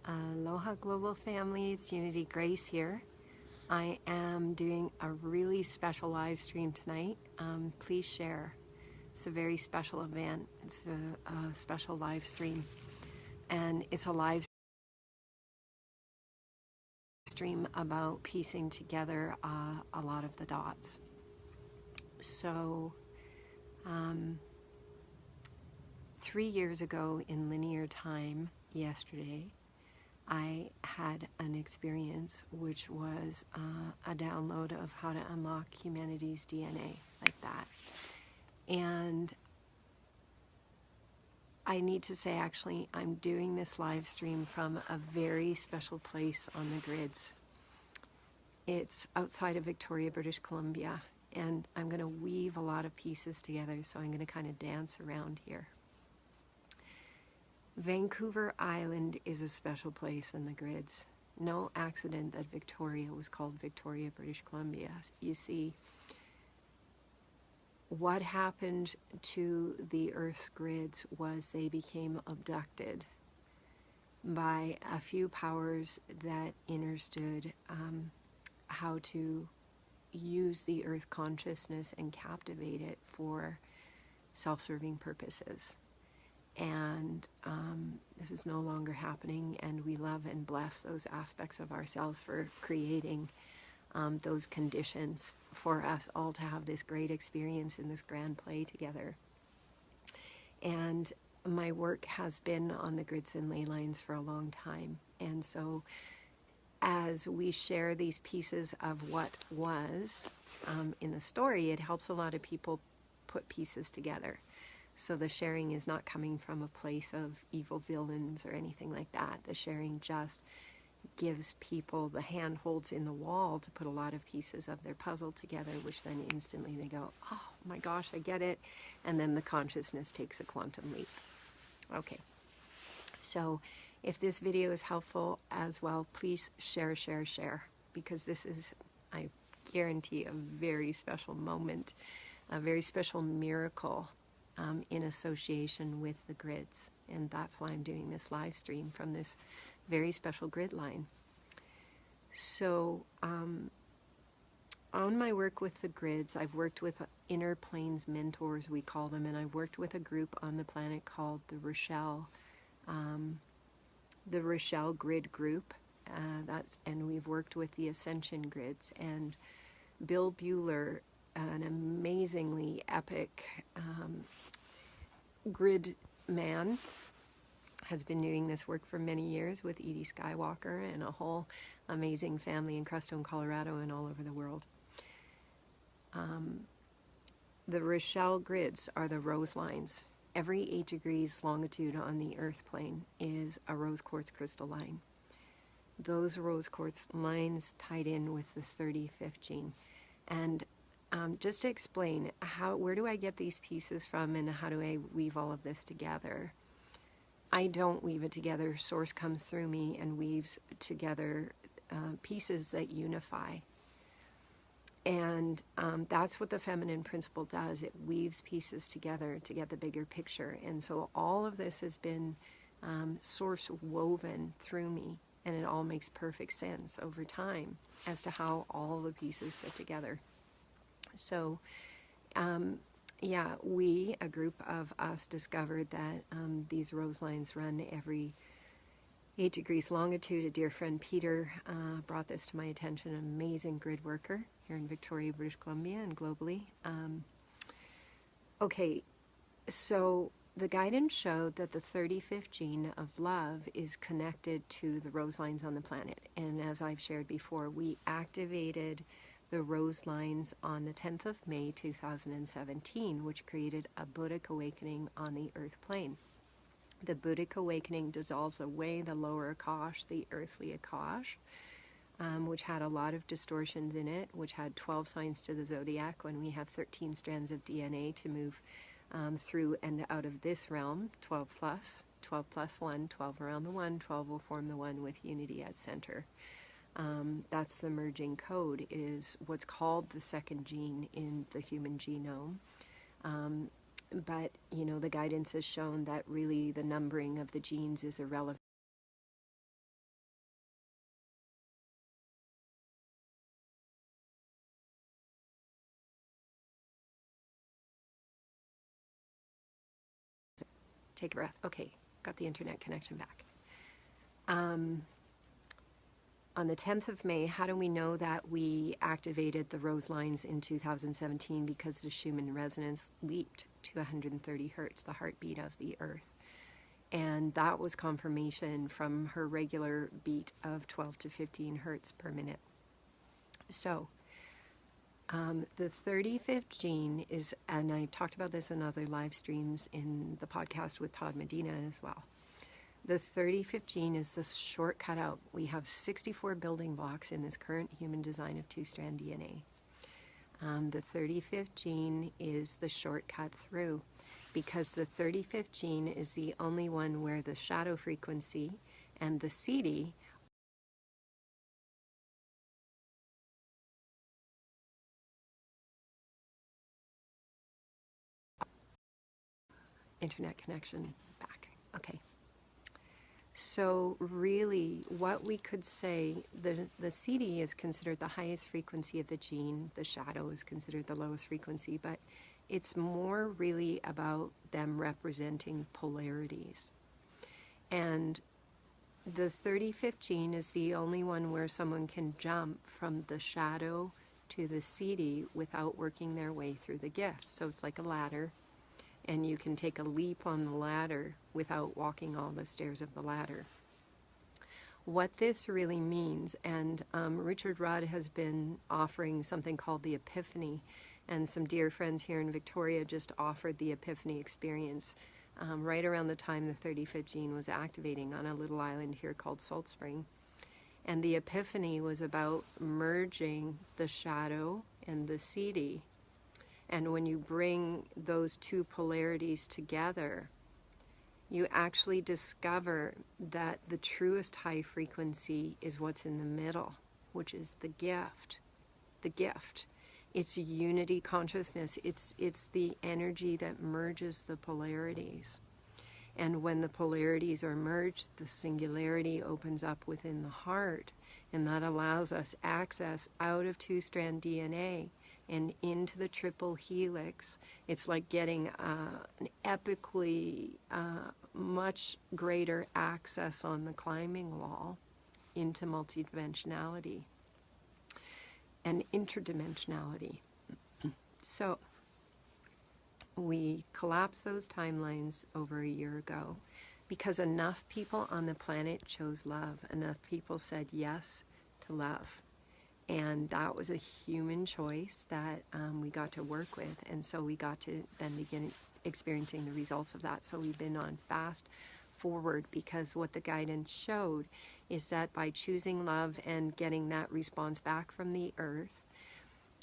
Aloha Global Family, it's Unity Grace here. I am doing a really special live stream tonight. Please share. It's a very special event. It's a special live stream. And it's a live stream about piecing together a lot of the dots. So, 3 years ago in linear time, yesterday, I had an experience which was a download of how to unlock humanity's DNA, like that. And I need to say, actually, I'm doing this live stream from a very special place on the grids. It's outside of Victoria, British Columbia, and I'm going to weave a lot of pieces together, so I'm going to kind of dance around here. Vancouver Island is a special place in the grids. No accident that Victoria was called Victoria, British Columbia. You see, what happened to the Earth's grids was they became abducted by a few powers that understood how to use the Earth consciousness and captivate it for self-serving purposes. And this is no longer happening, and we love and bless those aspects of ourselves for creating those conditions for us all to have this great experience in this grand play together. And my work has been on the grids and ley lines for a long time, and so as we share these pieces of what was in the story, it helps a lot of people put pieces together. So the sharing is not coming from a place of evil villains or anything like that. The sharing just gives people the handholds in the wall to put a lot of pieces of their puzzle together, which then instantly they go, oh my gosh, I get it. And then the consciousness takes a quantum leap. Okay. So if this video is helpful as well, please share, because this is, I guarantee, a very special moment, a very special miracle in association with the grids. And that's why I'm doing this live stream from this very special grid line. So on my work with the grids, I've worked with inner planes mentors, we call them, and I've worked with a group on the planet called the Rochelle Grid Group. And we've worked with the Ascension grids, and Bill Bueller, an amazingly epic grid man, has been doing this work for many years with Edie Skywalker and a whole amazing family in Crestone, Colorado, and all over the world. The Rochelle grids are the rose lines. Every 8 degrees longitude on the Earth plane is a rose quartz crystal line. Those rose quartz lines tied in with the 35th gene. And just to explain, where do I get these pieces from and how do I weave all of this together? I don't weave it together. Source comes through me and weaves together pieces that unify. And that's what the feminine principle does. It weaves pieces together to get the bigger picture. And so all of this has been source woven through me, and it all makes perfect sense over time as to how all the pieces fit together. So, yeah, a group of us discovered that these rose lines run every 8 degrees longitude. A dear friend, Peter, brought this to my attention, an amazing grid worker here in Victoria, British Columbia, and globally. Okay, so the guidance showed that the 35th gene of love is connected to the rose lines on the planet. And as I've shared before, we activated the rose lines on the 10th of May 2017, which created a Buddhic awakening on the Earth plane. The Buddhic awakening dissolves away the lower Akash, the earthly Akash, which had a lot of distortions in it, which had 12 signs to the zodiac when we have 13 strands of DNA to move through and out of this realm, 12 plus 1, 12 around the 1, 12 will form the 1 with unity at center. That's the merging code, is what's called the second gene in the human genome. But, you know, the guidance has shown that really the numbering of the genes is irrelevant. take a breath. Okay, got the internet connection back. On the 10th of May, how do we know that we activated the rose lines in 2017? Because the Schumann resonance leaped to 130 hertz, the heartbeat of the earth. And that was confirmation from her regular beat of 12 to 15 hertz per minute. So, the 35th gene is, and I've talked about this in other live streams in the podcast with Todd Medina as well. The 35th gene is the shortcut out. We have 64 building blocks in this current human design of two-strand DNA. The 35th gene is the shortcut through, because the 35th gene is the only one where the shadow frequency and the siddhi internet connection back. Okay. So really, what we could say, the siddhi is considered the highest frequency of the gene. The shadow is considered the lowest frequency, but it's more really about them representing polarities. And the 35th gene is the only one where someone can jump from the shadow to the siddhi without working their way through the gifts. So it's like a ladder, and you can take a leap on the ladder without walking all the stairs of the ladder. What this really means, and Richard Rudd has been offering something called the Epiphany, and some dear friends here in Victoria just offered the Epiphany experience right around the time the 35th gene was activating on a little island here called Salt Spring. And the Epiphany was about merging the shadow and the siddhi. And when you bring those two polarities together, you actually discover that the truest high frequency is what's in the middle, which is the gift. The gift. It's unity consciousness. It's the energy that merges the polarities. And when the polarities are merged, the singularity opens up within the heart, and that allows us access out of two-strand DNA and into the triple-helix. It's like getting an epically much greater access on the climbing wall into multidimensionality and interdimensionality. So we collapsed those timelines over a year ago because enough people on the planet chose love. Enough people said yes to love. And that was a human choice that we got to work with. And so we got to then begin experiencing the results of that. So we've been on fast forward, because what the guidance showed is that by choosing love and getting that response back from the earth,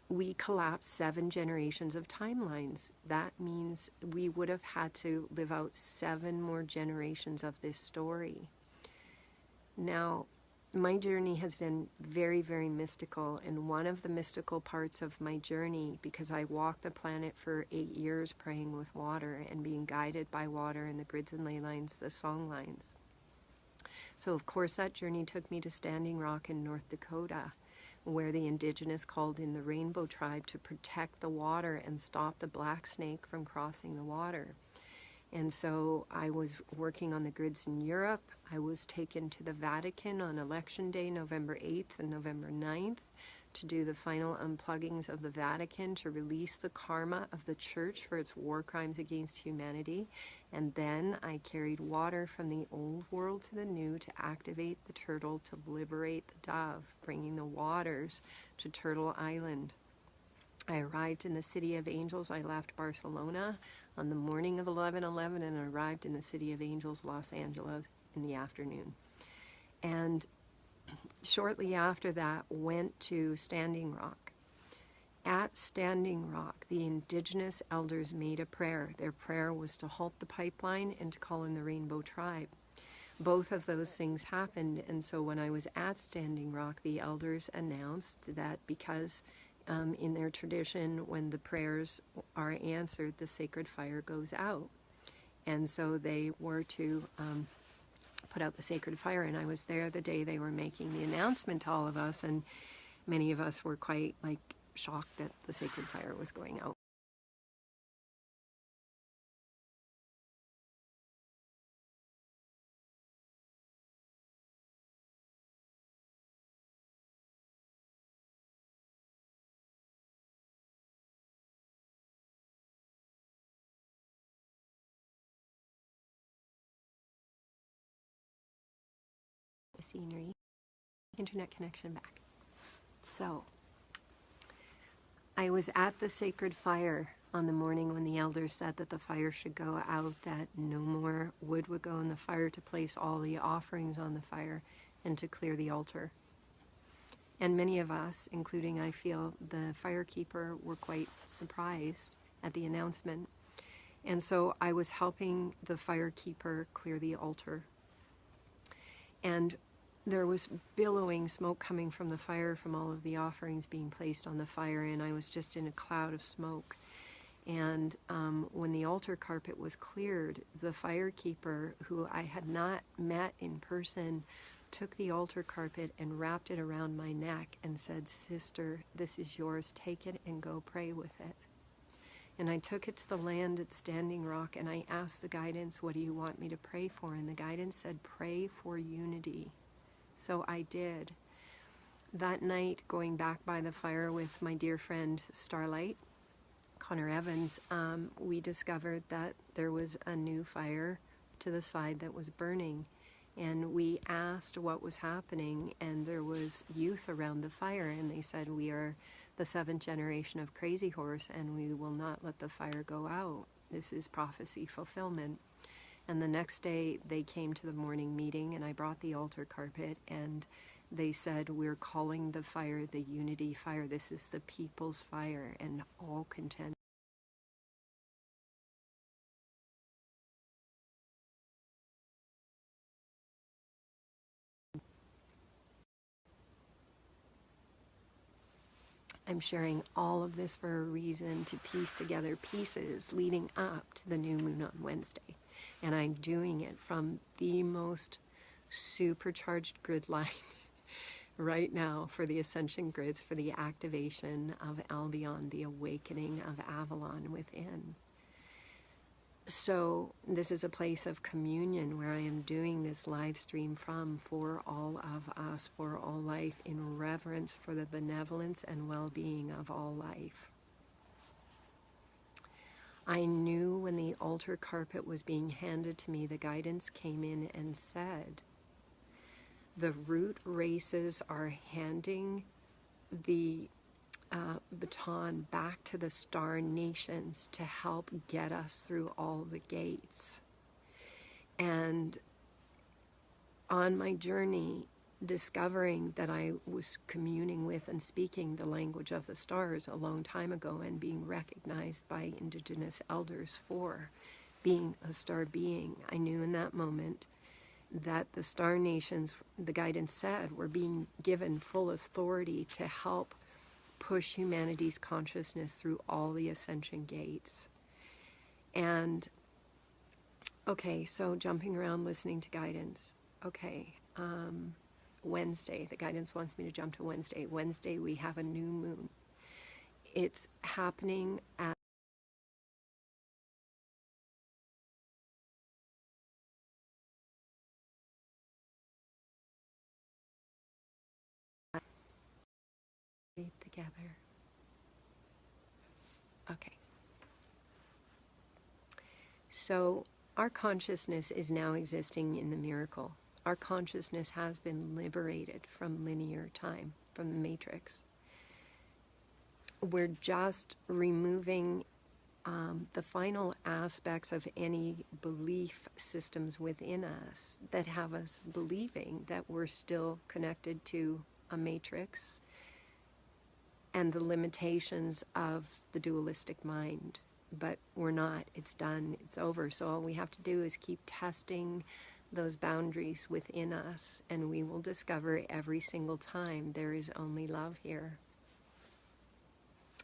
we collapsed 7 generations of timelines. That means we would have had to live out 7 more generations of this story. Now, my journey has been very, very mystical, and one of the mystical parts of my journey, because I walked the planet for 8 years praying with water and being guided by water and the grids and ley lines, the song lines. So of course that journey took me to Standing Rock in North Dakota, where the indigenous called in the Rainbow Tribe to protect the water and stop the black snake from crossing the water. And so I was working on the grids in Europe. I was taken to the Vatican on Election Day, November 8th and November 9th, to do the final unpluggings of the Vatican, to release the karma of the church for its war crimes against humanity. And then I carried water from the old world to the new to activate the turtle to liberate the dove, bringing the waters to Turtle Island. I arrived in the City of Angels. I left Barcelona on the morning of 11/11 and arrived in the City of Angels, Los Angeles, in the afternoon. And shortly after that, went to Standing Rock. At Standing Rock, the indigenous elders made a prayer. Their prayer was to halt the pipeline and to call in the Rainbow Tribe. Both of those things happened, and so when I was at Standing Rock, the elders announced that because in their tradition, when the prayers are answered, the sacred fire goes out. And so they were to put out the sacred fire, and I was there the day they were making the announcement to all of us, and many of us were quite shocked that the sacred fire was going out. scenery. Internet connection back. So, I was at the sacred fire on the morning when the elders said that the fire should go out, that no more wood would go in the fire, to place all the offerings on the fire and to clear the altar. And many of us, including I feel the firekeeper, were quite surprised at the announcement. And so I was helping the firekeeper clear the altar. And there was billowing smoke coming from the fire from all of the offerings being placed on the fire, and I was just in a cloud of smoke. And when the altar carpet was cleared, the firekeeper, who I had not met in person, took the altar carpet and wrapped it around my neck and said, "Sister, this is yours. Take it and go pray with it." And I took it to the land at Standing Rock, and I asked the guidance, "What do you want me to pray for?" And the guidance said, "Pray for unity." So I did. That night, going back by the fire with my dear friend Starlight, Connor Evans, we discovered that there was a new fire to the side that was burning. And we asked what was happening, and there was youth around the fire, and they said, "We are the 7th generation of Crazy Horse, and we will not let the fire go out. This is prophecy fulfillment." And the next day they came to the morning meeting, and I brought the altar carpet, and they said, "We're calling the fire the unity fire. This is the people's fire, and all content." I'm sharing all of this for a reason, to piece together pieces leading up to the new moon on Wednesday. And I'm doing it from the most supercharged grid line right now for the ascension grids, for the activation of Albion, the awakening of Avalon within. So this is a place of communion where I am doing this live stream from, for all of us, for all life, in reverence for the benevolence and well-being of all life. I knew when the altar carpet was being handed to me, the guidance came in and said, "The root races are handing the baton back to the star nations to help get us through all the gates." And on my journey, discovering that I was communing with and speaking the language of the stars a long time ago, and being recognized by indigenous elders for being a star being, I knew in that moment that the star nations, the guidance said, were being given full authority to help push humanity's consciousness through all the ascension gates. And okay, so jumping around, listening to guidance. Okay, Wednesday, the guidance wants me to jump to Wednesday. Wednesday, we have a new moon. It's happening at together. Okay. So our consciousness is now existing in the miracle. Our consciousness has been liberated from linear time, from the matrix. We're just removing the final aspects of any belief systems within us that have us believing that we're still connected to a matrix and the limitations of the dualistic mind. But we're not. It's done. It's over. So all we have to do is keep testing those boundaries within us, and we will discover every single time there is only love here.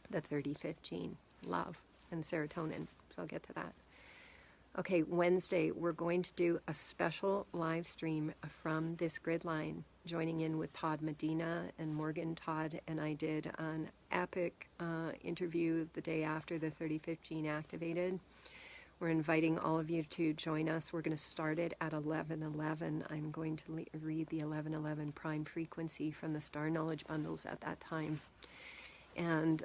The 35th gene, love and serotonin. So I'll get to that. Okay, Wednesday, we're going to do a special live stream from this grid line, joining in with Todd Medina and Morgan. Todd and I did an epic interview the day after the 35th gene activated. We're inviting all of you to join us. We're going to start it at 11:11. I'm going to read the 11:11 prime frequency from the Star Knowledge Bundles at that time. And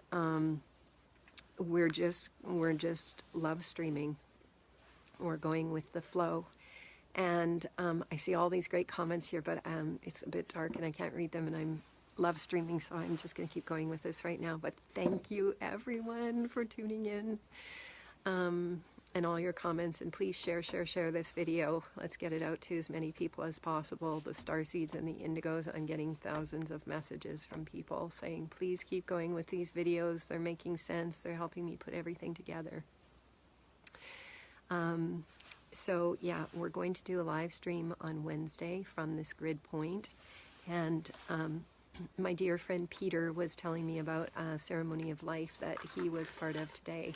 we're just love streaming. We're going with the flow. And I see all these great comments here, but it's a bit dark and I can't read them, and I'm love streaming, so I'm just going to keep going with this right now. But thank you everyone for tuning in, and all your comments, and please share this video. Let's get it out to as many people as possible. The starseeds and the indigos, I'm getting thousands of messages from people saying please keep going with these videos, they're making sense, they're helping me put everything together. So yeah, we're going to do a live stream on Wednesday from this grid point, and my dear friend Peter was telling me about a ceremony of life that he was part of today,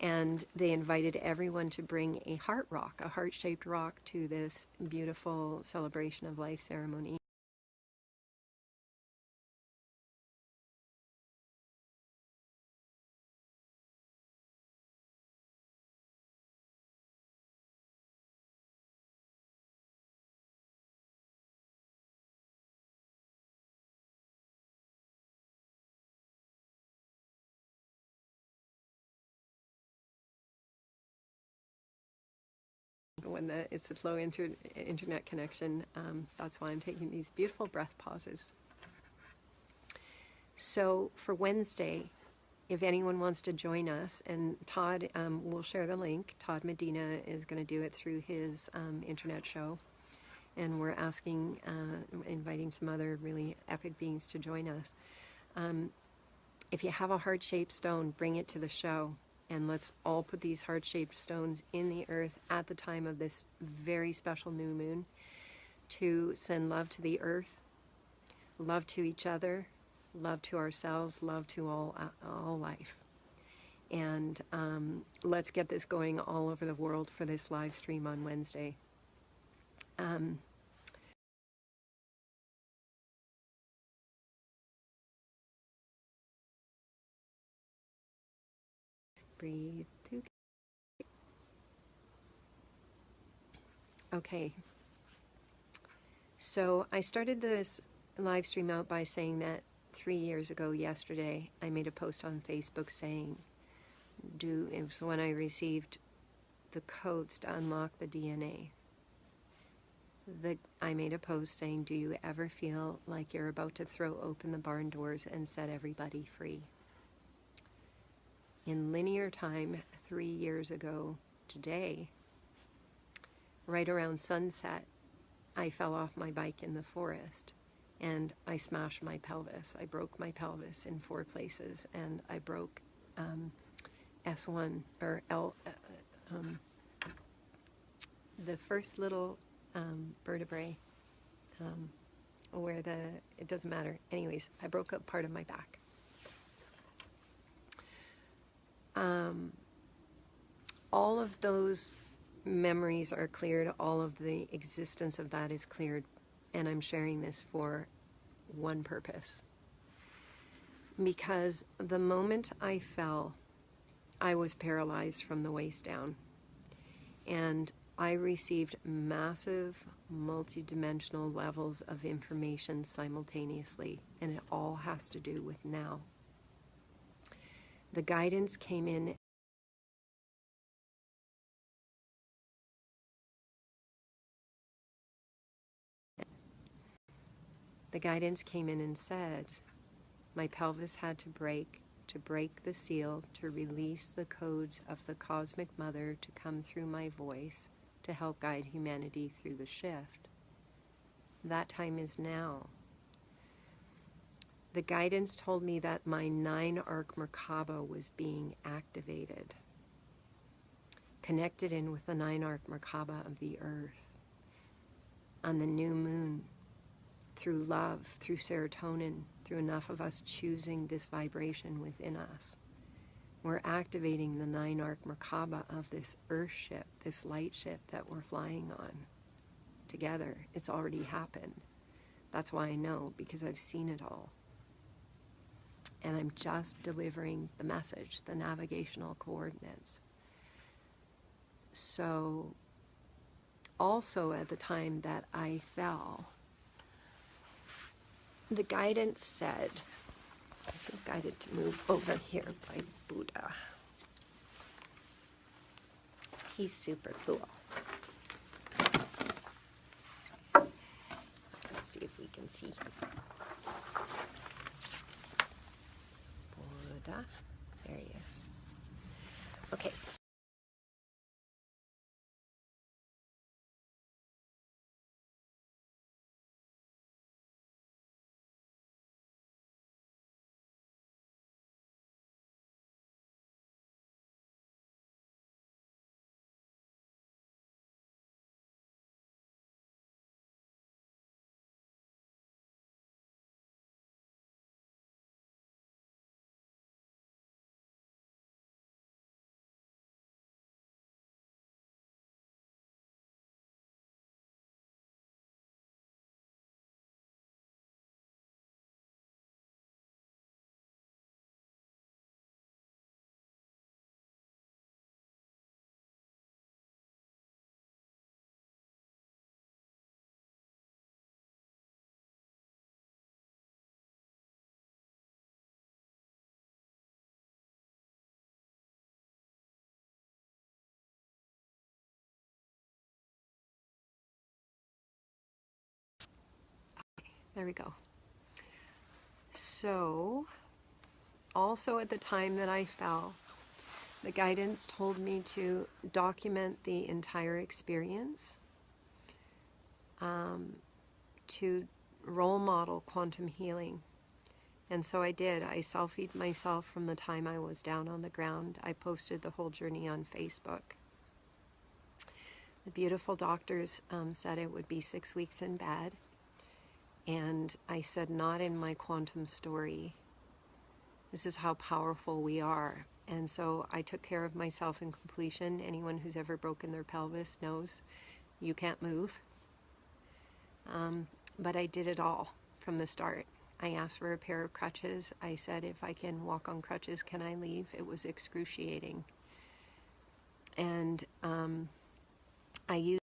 and they invited everyone to bring a heart rock, a heart-shaped rock, to this beautiful celebration of life ceremony. When it's a slow internet connection, that's why I'm taking these beautiful breath pauses. So for Wednesday, if anyone wants to join us, and Todd will share the link. Todd Medina is going to do it through his internet show, and we're asking, inviting some other really epic beings to join us. If you have a heart-shaped stone, bring it to the show, and let's all put these heart-shaped stones in the earth at the time of this very special new moon to send love to the earth, love to each other, love to ourselves, love to all life. And let's get this going all over the world for this live stream on Wednesday. Breathe through. Okay. So I started this live stream out by saying that 3 years ago yesterday, I made a post on Facebook saying, it was when I received the codes to unlock the DNA. I made a post saying, do you ever feel like you're about to throw open the barn doors and set everybody free? In linear time, 3 years ago today, right around sunset, I fell off my bike in the forest and I smashed my pelvis. I broke my pelvis in 4 places, and I broke S1 or L, the first little vertebrae where it doesn't matter. Anyways, I broke up part of my back. All of those memories are cleared, all of the existence of that is cleared, and I'm sharing this for one purpose. Because the moment I fell, I was paralyzed from the waist down, and I received massive multidimensional levels of information simultaneously, and it all has to do with now. The guidance came in and said my pelvis had to break the seal, to release the codes of the cosmic mother to come through my voice to help guide humanity through the shift. That time is now. The guidance told me that my 9-arc Merkaba was being activated, connected in with the 9-arc Merkaba of the earth on the new moon, through love, through serotonin, through enough of us choosing this vibration within us. We're activating the 9-arc Merkaba of this earth ship, this light ship that we're flying on together. It's already happened. That's why I know, because I've seen it all. And I'm just delivering the message, the navigational coordinates. So, also at the time that I fell, the guidance said, I feel guided to move over here by Buddha. He's super cool. see if we can see. Buddha. There he is. Okay. There we go. So, also at the time that I fell, the guidance told me to document the entire experience, to role model quantum healing. And so I did. I selfied myself from the time I was down on the ground. I posted the whole journey on Facebook. The beautiful doctors said it would be 6 weeks in bed. And I said, not in my quantum story. This is how powerful we are. And so I took care of myself in completion. Anyone who's ever broken their pelvis knows you can't move. But I did it all from the start. I asked for a pair of crutches. I said, if I can walk on crutches, can I leave? It was excruciating. And I used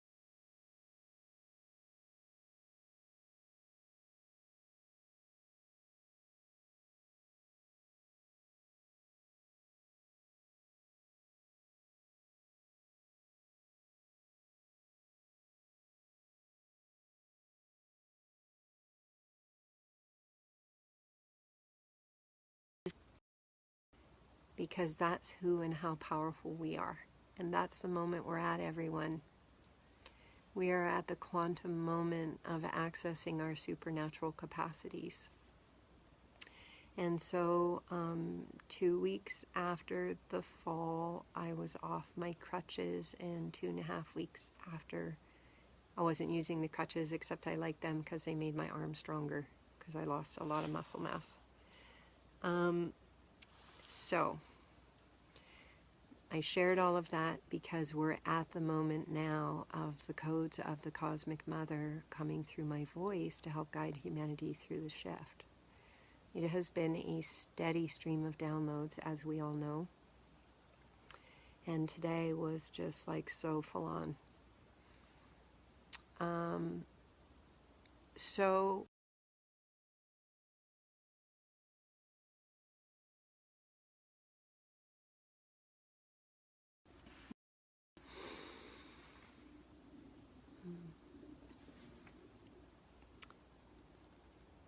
because that's who and how powerful we are. And that's the moment we're at, everyone. We are at the quantum moment of accessing our supernatural capacities. And so 2 weeks after the fall, I was off my crutches, and 2.5 weeks after, I wasn't using the crutches, except I liked them because they made my arm stronger, because I lost a lot of muscle mass. So I shared all of that because we're at the moment now of the codes of the Cosmic Mother coming through my voice to help guide humanity through the shift. It has been a steady stream of downloads, as we all know. And today was just like so full on. So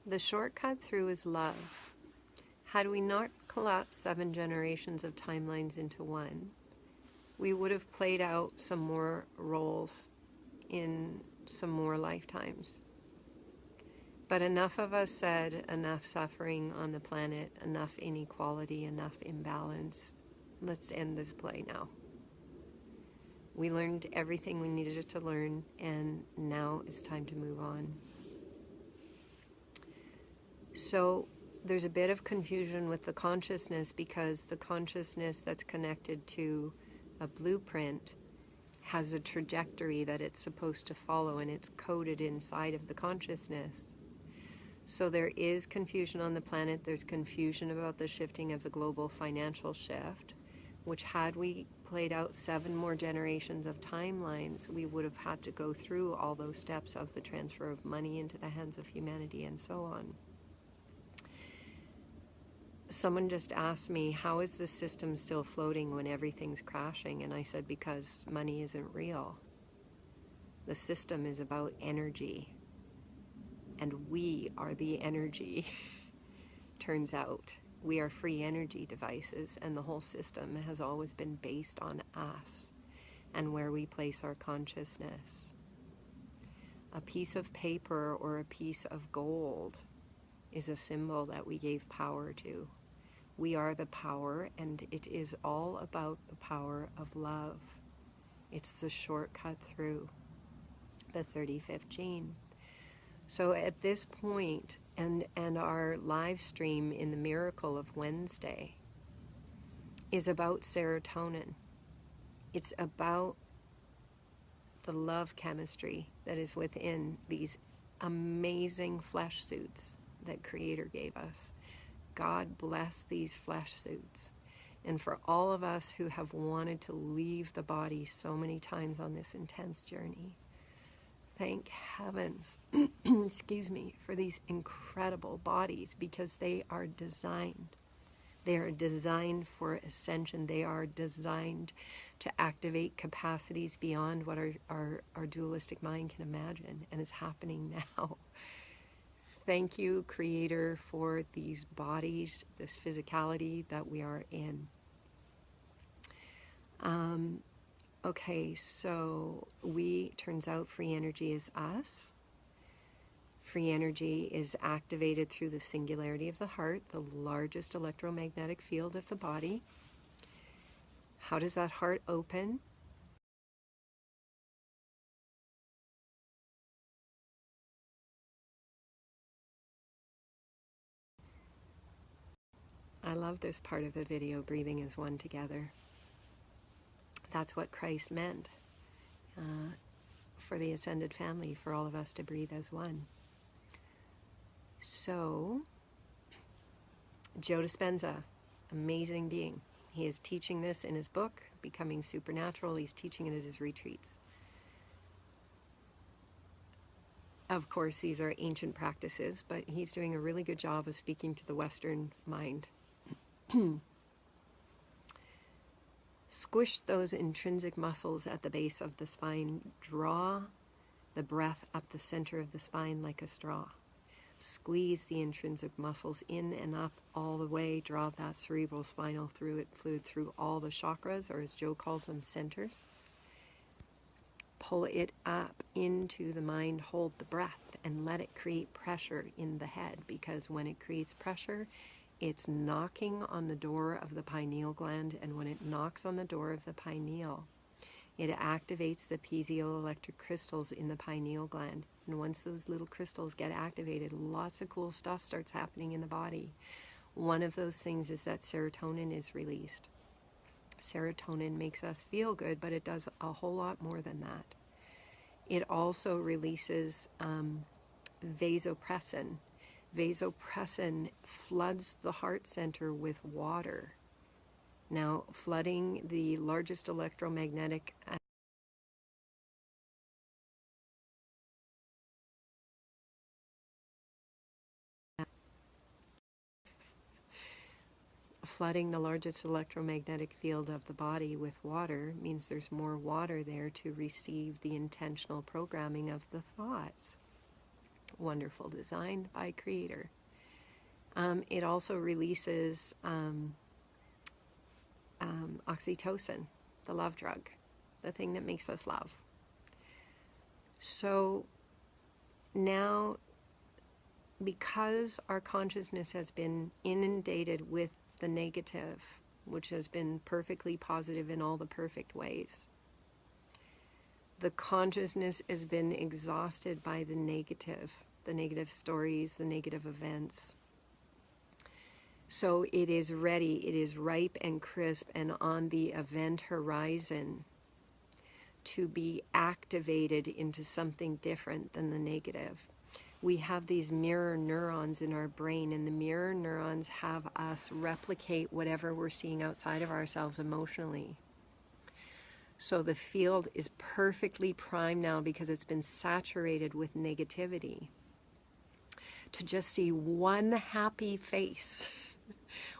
the shortcut through is love. Had we not collapsed 7 generations of timelines into one, we would have played out some more roles in some more lifetimes. But enough of us said, enough suffering on the planet, enough inequality, enough imbalance. Let's end this play now. We learned everything we needed to learn, and now it's time to move on. So there's a bit of confusion with the consciousness, because the consciousness that's connected to a blueprint has a trajectory that it's supposed to follow, and it's coded inside of the consciousness. So there is confusion on the planet. There's confusion about the shifting of the global financial shift, which, had we played out 7 more generations of timelines, we would have had to go through all those steps of the transfer of money into the hands of humanity and so on. Someone just asked me, how is the system still floating when everything's crashing? And I said, because money isn't real. The system is about energy. and we are the energy. Turns out we are free energy devices, and the whole system has always been based on us and where we place our consciousness. A piece of paper or a piece of gold is a symbol that we gave power to. We are the power, and it is all about the power of love. It's the shortcut through the 35th gene. So at this point, and our live stream in the Miracle of Wednesday is about serotonin. It's about the love chemistry that is within these amazing flesh suits that Creator gave us. God bless these flesh suits. And for all of us who have wanted to leave the body so many times on this intense journey, thank heavens, excuse me, for these incredible bodies, because they are designed. They are designed for ascension. They are designed to activate capacities beyond what our dualistic mind can imagine, and is happening now. Thank you, Creator, for these bodies, this physicality that we are in. Okay, so turns out free energy is us. Free energy is activated through the singularity of the heart, the largest electromagnetic field of the body. How does that heart open? I love this part of the video, breathing as one together. That's what Christ meant for the ascended family, for all of us to breathe as one. So, Joe Dispenza, amazing being. He is teaching this in his book, Becoming Supernatural. He's teaching it at his retreats. Of course, these are ancient practices, but he's doing a really good job of speaking to the Western mind. Squish those intrinsic muscles at the base of the spine. Draw the breath up the center of the spine like a straw. Squeeze the intrinsic muscles in and up all the way. Draw that cerebral spinal fluid through all the chakras, or as Joe calls them, centers. Pull it up into the mind. Hold the breath and let it create pressure in the head, because when it creates pressure, it's knocking on the door of the pineal gland, and when it knocks on the door of the pineal, it activates the piezoelectric crystals in the pineal gland. And once those little crystals get activated, lots of cool stuff starts happening in the body. One of those things is that serotonin is released. Serotonin makes us feel good, but it does a whole lot more than that. It also releases vasopressin. Vasopressin floods the heart center with water. Now, flooding the largest electromagnetic field of the body with water means there's more water there to receive the intentional programming of the thoughts. Wonderful design by Creator. It also releases oxytocin, the love drug, the thing that makes us love. So now, because our consciousness has been inundated with the negative, which has been perfectly positive in all the perfect ways, the consciousness has been exhausted by the negative stories, the negative events. So it is ready, it is ripe and crisp and on the event horizon to be activated into something different than the negative. We have these mirror neurons in our brain, and the mirror neurons have us replicate whatever we're seeing outside of ourselves emotionally. So the field is perfectly primed now, because it's been saturated with negativity, to just see one happy face.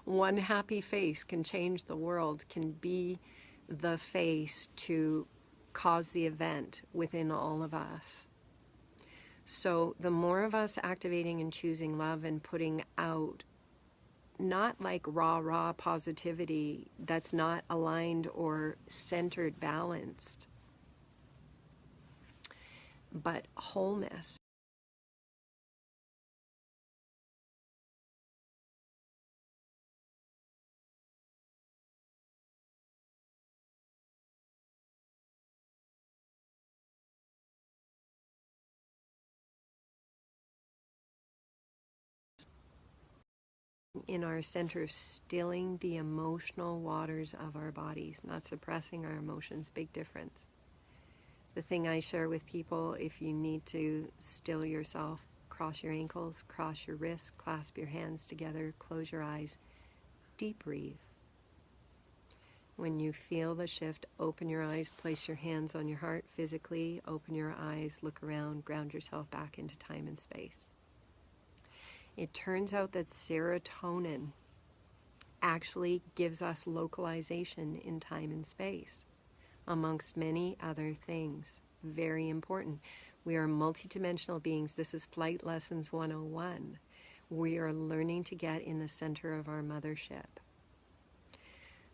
One happy face can change the world, can be the face to cause the event within all of us. So the more of us activating and choosing love and putting out not like rah positivity that's not aligned or centered, balanced, but wholeness. In our center, stilling the emotional waters of our bodies, not suppressing our emotions. Big difference. The thing I share with people, if you need to still yourself, cross your ankles, cross your wrists, clasp your hands together, close your eyes, deep breathe. When you feel the shift, open your eyes, place your hands on your heart physically, open your eyes, look around, ground yourself back into time and space. It turns out that serotonin actually gives us localization in time and space, amongst many other things. Very important. We are multidimensional beings. This is Flight Lessons 101. We are learning to get in the center of our mothership.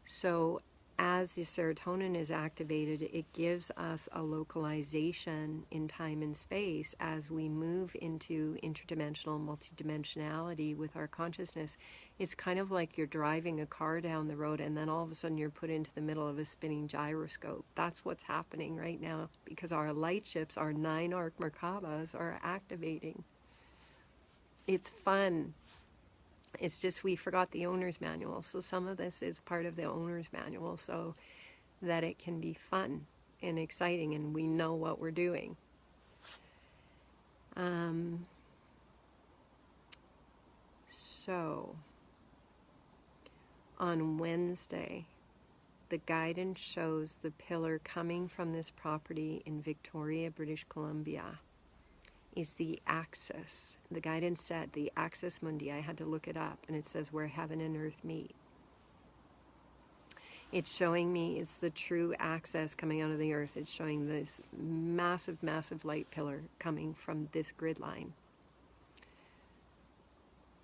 So as the serotonin is activated, it gives us a localization in time and space as we move into interdimensional multidimensionality with our consciousness. It's kind of like you're driving a car down the road and then all of a sudden you're put into the middle of a spinning gyroscope. That's what's happening right now because our light ships, our 9 arc Merkabas, are activating. It's fun. It's just we forgot the owner's manual. So some of this is part of the owner's manual so that it can be fun and exciting and we know what we're doing. So on Wednesday, the guidance shows the pillar coming from this property in Victoria, British Columbia is the axis. The guidance said the axis mundi. I had to look it up, and it says where heaven and earth meet. It's showing me it's the true axis coming out of the earth. It's showing this massive, massive light pillar coming from this grid line.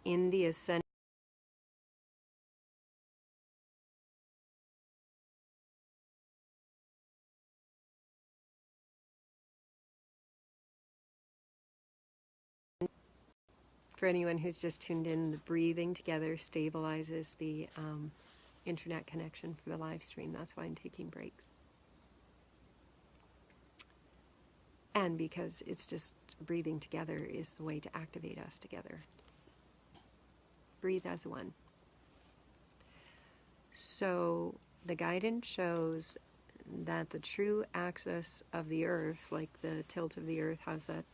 In the ascension, for anyone who's just tuned in, the breathing together stabilizes the internet connection for the live stream. That's why I'm taking breaks. And because it's just breathing together is the way to activate us together. Breathe as one. So the guidance shows that the true axis of the earth, like the tilt of the earth has that,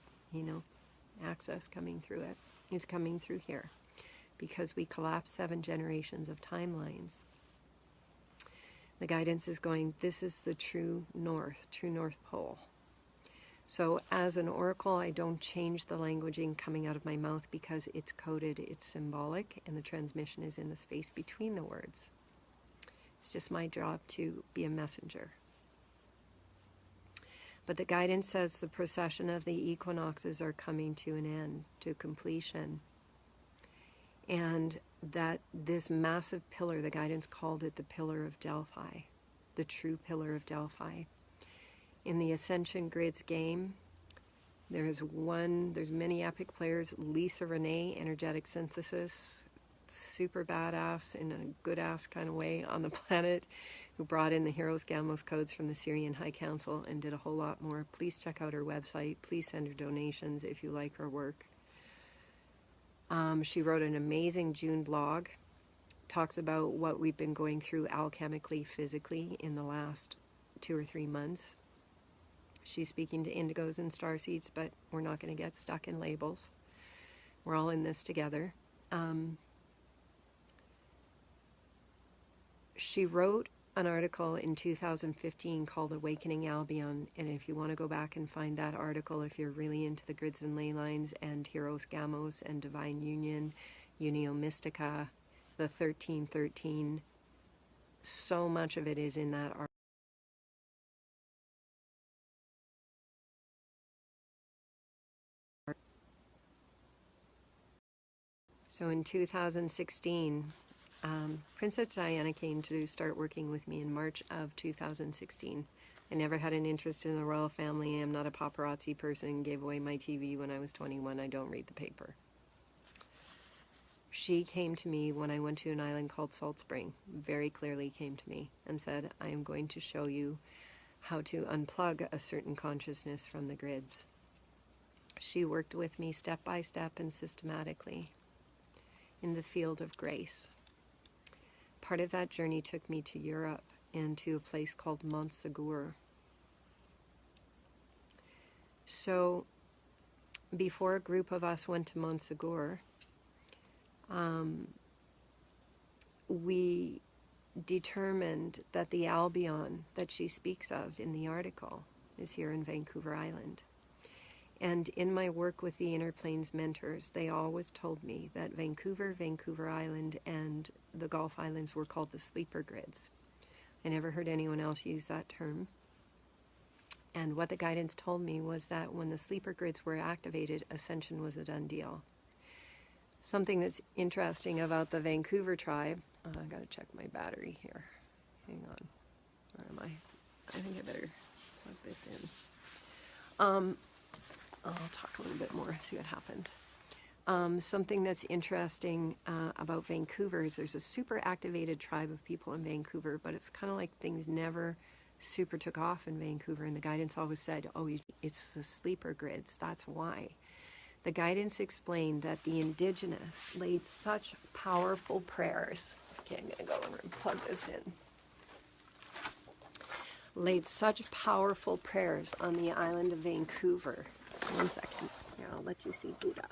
axis coming through it, is coming through here because we collapse 7 generations of timelines. The guidance is going, this is the true north pole. So as an oracle, I don't change the languaging coming out of my mouth because it's coded, it's symbolic, and the transmission is in the space between the words. It's just my job to be a messenger. But the guidance says the procession of the equinoxes are coming to an end, to completion. And that this massive pillar, the guidance called it the pillar of Delphi, the true pillar of Delphi. In the Ascension Grids game, there's many epic players. Lisa Renee, energetic synthesis, super badass in a good ass kind of way on the planet, who brought in the Heroes Gamos codes from the Syrian High Council and did a whole lot more. Please check out her website. Please send her donations if you like her work. She wrote an amazing June blog, talks about what we've been going through alchemically, physically in the last 2 or 3 months. She's speaking to indigos and starseeds, but we're not going to get stuck in labels. We're all in this together. She wrote an article in 2015 called Awakening Albion, and if you want to go back and find that article, if you're really into the grids and ley lines and Heroes Gamos and Divine Union, Unio Mystica, the 1313, so much of it is in that article. So in 2016, Princess Diana came to start working with me in March of 2016. I never had an interest in the royal family. I'm not a paparazzi person. Gave away my TV when I was 21. I don't read the paper. She came to me when I went to an island called Salt Spring, very clearly came to me and said, I am going to show you how to unplug a certain consciousness from the grids. She worked with me step by step and systematically in the field of grace. Part of that journey took me to Europe and to a place called Montsegur. So before a group of us went to Montsegur, we determined that the Albion that she speaks of in the article is here in Vancouver Island. And in my work with the Inner Planes mentors, they always told me that Vancouver, Vancouver Island, and the Gulf Islands were called the sleeper grids. I never heard anyone else use that term. And what the guidance told me was that when the sleeper grids were activated, ascension was a done deal. Something that's interesting about the Vancouver tribe, I gotta check my battery here. Hang on, where am I? I think I better plug this in. I'll talk a little bit more, see what happens. Something that's interesting about Vancouver is there's a super activated tribe of people in Vancouver, but it's kind of like things never super took off in Vancouver, and the guidance always said, oh, it's the sleeper grids, that's why. The guidance explained that the indigenous laid such powerful prayers. Okay, I'm going to go over and plug this in. Laid such powerful prayers on the island of Vancouver. 1 second. Here, I'll let you see Buddha.